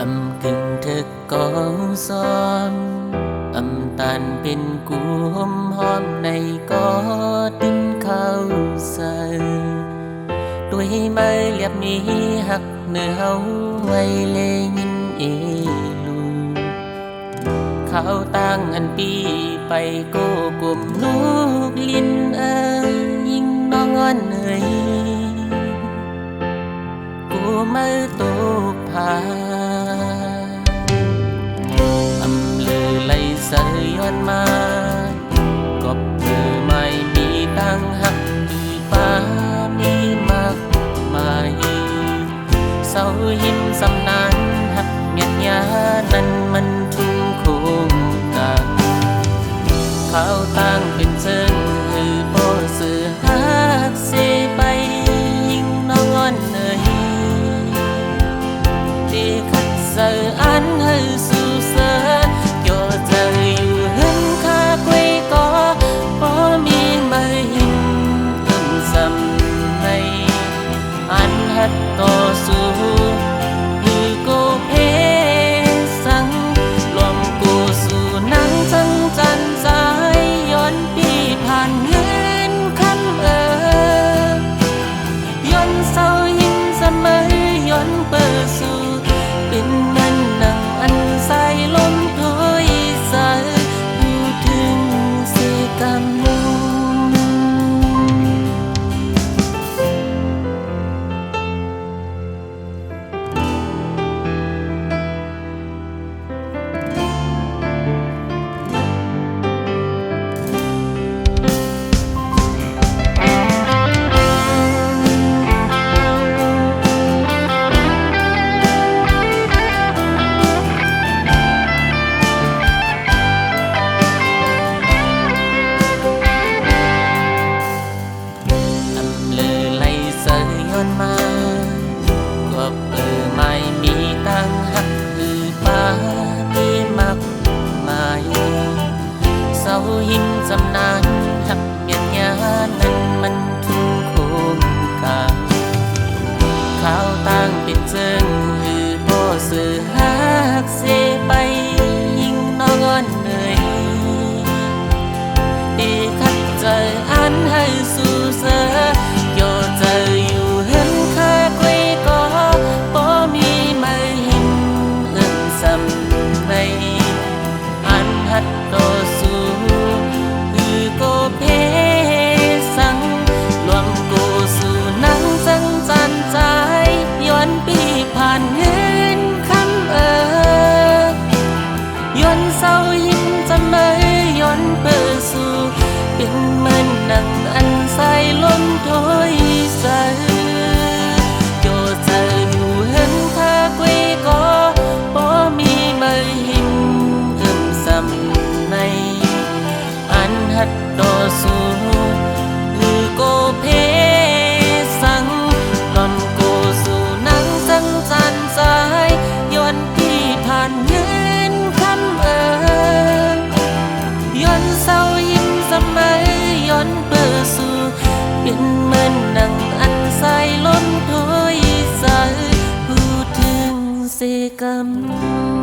âm kinh thức có son âm tàn bên cú hôm nay có tin khao giờ đuôi mây liệp mi hắc nửa hấu quay lê nhìn ý lù khao tang anh pi bay cô cùng nước liên ơi nhưng nó ngon người cô mơ tô phà âm lư lay sợi yon ma gọp từ mai mi tăng hắc đi pha mi mắc mai sau hiên dâm nan hắc miệt nhá năn mân chung khung cả khao tang bên chân hư bộ sự hắc xe bay nhưng nó ngon nơi đi khắc giờ ăn hơi su sơ cho giờ yêu hơn khá quê có bỏ mi mây hình từng dầm này ăn hết to su như cô phê sang lòng cô su nắng trăng tràn dài yon piผ่านเงินคำย้อนเศร้ายิ่งเสมอย้อนเปิดสู่เป็นมันนั่งอันใสลมถอยสายอยู่ถึงเสกำมุมาก็ไม่มีตังหักคือป้าที่มักมายเศร้าหินจำนานหักเมียนยานั้นมันทุ่งโคงกาข้าวตั้งเป็นเจิงคือพ่อสื่อหักเสไปยิ่งน้องอ่อนเหนื่อยดีขัดใจอันให้สู้เสือโยใจอยู่โตสูคือโกเพสังรวมกูสู่นังจังจันใจย้อนปีผ่านเงินคำย้อนเศร้ายิ้มจะไม่ย้อนเปิดสู่เป็นมันนั่งอันใสลมถอยใสโยเจออยู่เห็นข้ากุยก็บ่มีไม่หิมซ้ำในอันหัดต่อสู้คือโกเพสังลอนโกสู่นังสังจันสายย้อนที่ผ่านเงินคำย้อนเศร้ายิ้มสมัยย้อนเปิดสู่เป็นเหมือนนังอันใสล้นถอยสายพูดถึงเสกำ